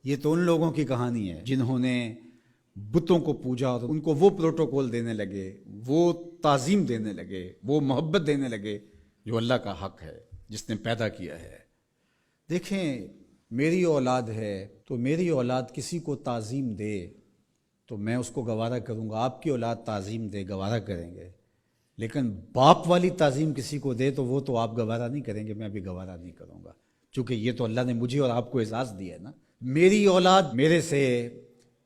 یہ تو ان لوگوں کی کہانی ہے جنہوں نے بتوں کو پوجا اور ان کو وہ پروٹوکول دینے لگے، وہ تعظیم دینے لگے، وہ محبت دینے لگے جو اللہ کا حق ہے، جس نے پیدا کیا ہے۔ دیکھیں، میری اولاد ہے تو میری اولاد کسی کو تعظیم دے تو میں اس کو گوارا کروں گا، آپ کی اولاد تعظیم دے گوارا کریں گے، لیکن باپ والی تعظیم کسی کو دے تو وہ تو آپ گوارا نہیں کریں گے، میں بھی گوارا نہیں کروں گا، چونکہ یہ تو اللہ نے مجھے اور آپ کو اعزاز دیا ہے نا۔ میری اولاد میرے سے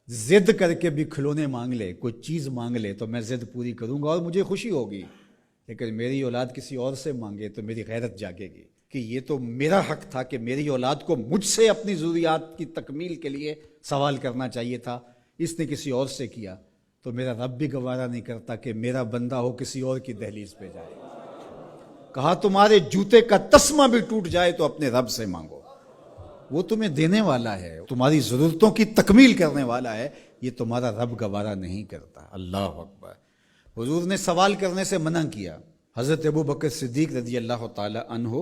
ضد کر کے بھی کھلونے مانگ لے، کوئی چیز مانگ لے تو میں ضد پوری کروں گا اور مجھے خوشی ہوگی، لیکن میری اولاد کسی اور سے مانگے تو میری غیرت جاگے گی کہ یہ تو میرا حق تھا کہ میری اولاد کو مجھ سے اپنی ضروریات کی تکمیل کے لیے سوال کرنا چاہیے تھا، اس نے کسی اور سے کیا، تو میرا رب بھی گوارا نہیں کرتا کہ میرا بندہ ہو کسی اور کی دہلیز پہ جائے۔ کہا تمہارے جوتے کا تسمہ بھی ٹوٹ جائے تو اپنے رب سے مانگو، وہ تمہیں دینے والا ہے، تمہاری ضرورتوں کی تکمیل کرنے والا ہے، یہ تمہارا رب گوارا نہیں کرتا۔ اللہ اکبر۔ حضور نے سوال کرنے سے منع کیا۔ حضرت ابو بکر صدیق رضی اللہ تعالی عنہ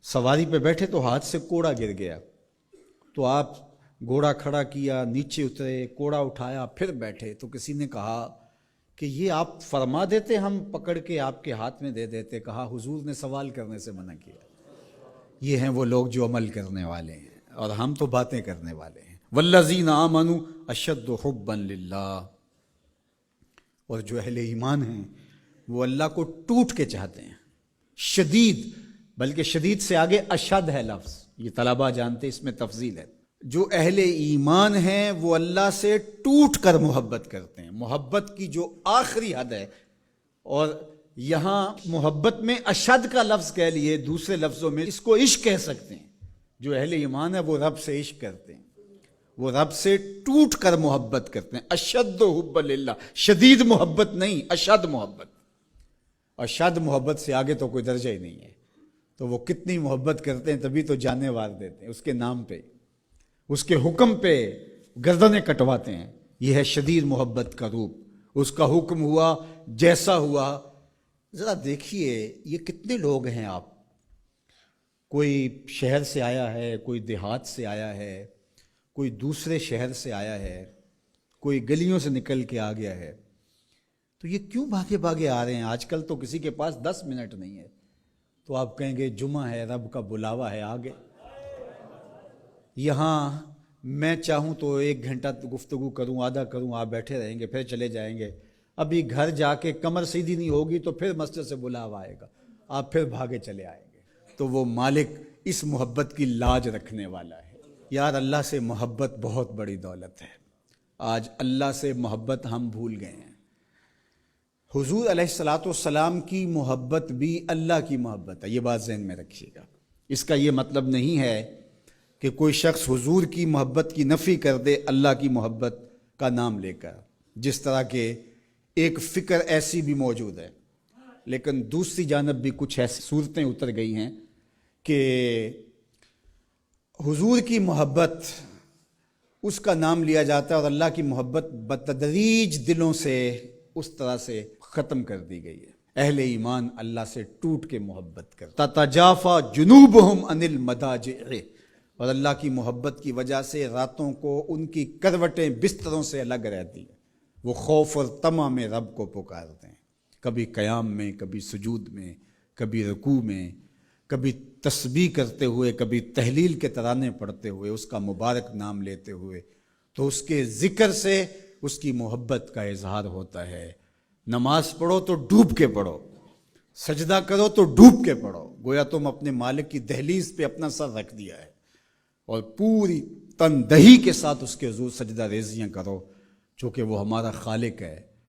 سواری پہ بیٹھے تو ہاتھ سے کوڑا گر گیا، تو آپ گھوڑا کھڑا کیا، نیچے اترے، کوڑا اٹھایا، پھر بیٹھے، تو کسی نے کہا کہ یہ آپ فرما دیتے، ہم پکڑ کے آپ کے ہاتھ میں دے دیتے۔ کہا حضور نے سوال کرنے سے منع کیا۔ یہ ہیں وہ لوگ جو عمل کرنے والے ہیں اور ہم تو باتیں کرنے والے ہیں۔ والذین آمنوا اشد حبا للہ، اور جو اہل ایمان ہیں وہ اللہ کو ٹوٹ کے چاہتے ہیں، شدید، بلکہ شدید سے آگے اشد ہے لفظ، یہ طلبہ جانتے، اس میں تفضیل ہے۔ جو اہل ایمان ہیں وہ اللہ سے ٹوٹ کر محبت کرتے ہیں، محبت کی جو آخری حد ہے، اور یہاں محبت میں اشد کا لفظ کہہ لیے، دوسرے لفظوں میں اس کو عشق کہہ سکتے ہیں۔ جو اہل ایمان ہے وہ رب سے عشق کرتے ہیں، وہ رب سے ٹوٹ کر محبت کرتے ہیں۔ اشد حب للہ، شدید محبت نہیں، اشد محبت۔ اشد محبت سے آگے تو کوئی درجہ ہی نہیں ہے، تو وہ کتنی محبت کرتے ہیں، تبھی تو جانیں وار دیتے ہیں، اس کے نام پہ، اس کے حکم پہ گردنیں کٹواتے ہیں۔ یہ ہے شدید محبت کا روپ، اس کا حکم ہوا جیسا ہوا۔ ذرا دیکھیے یہ کتنے لوگ ہیں، آپ کوئی شہر سے آیا ہے، کوئی دیہات سے آیا ہے، کوئی دوسرے شہر سے آیا ہے، کوئی گلیوں سے نکل کے آ گیا ہے، تو یہ کیوں بھاگے بھاگے آ رہے ہیں؟ آج کل تو کسی کے پاس 10 منٹ نہیں ہے، تو آپ کہیں گے جمعہ ہے، رب کا بلاوا ہے، آگے یہاں میں چاہوں تو 1 گھنٹہ گفتگو کروں، آدھا کروں، آپ بیٹھے رہیں گے، پھر چلے جائیں گے، ابھی گھر جا کے کمر سیدھی نہیں ہوگی تو پھر مسجد سے بلاوا آئے گا، آپ پھر بھاگے چلے آئیں گے۔ تو وہ مالک اس محبت کی لاج رکھنے والا ہے۔ یار اللہ سے محبت بہت بڑی دولت ہے، آج اللہ سے محبت ہم بھول گئے ہیں۔ حضور علیہ السلام کی محبت بھی اللہ کی محبت ہے، یہ بات ذہن میں رکھیے گا۔ اس کا یہ مطلب نہیں ہے کہ کوئی شخص حضور کی محبت کی نفی کر دے اللہ کی محبت کا نام لے کر، جس طرح کہ ایک فکر ایسی بھی موجود ہے، لیکن دوسری جانب بھی کچھ ایسی صورتیں اتر گئی ہیں کہ حضور کی محبت اس کا نام لیا جاتا ہے اور اللہ کی محبت بتدریج دلوں سے اس طرح سے ختم کر دی گئی ہے۔ اہل ایمان اللہ سے ٹوٹ کے محبت کرتا، تتجافا جنوبہم عن المضاجع، اور اللہ کی محبت کی وجہ سے راتوں کو ان کی کروٹیں بستروں سے الگ رہتی ہیں، وہ خوف اور طمع میں رب کو پکارتے ہیں، کبھی قیام میں، کبھی سجود میں، کبھی رکوع میں، کبھی تسبیح کرتے ہوئے، کبھی تہلیل کے ترانے پڑھتے ہوئے، اس کا مبارک نام لیتے ہوئے، تو اس کے ذکر سے اس کی محبت کا اظہار ہوتا ہے۔ نماز پڑھو تو ڈوب کے پڑھو، سجدہ کرو تو ڈوب کے پڑھو، گویا تم اپنے مالک کی دہلیز پہ اپنا سر رکھ دیا ہے، اور پوری تندہی کے ساتھ اس کے حضور سجدہ ریزیاں کرو، چونکہ وہ ہمارا خالق ہے،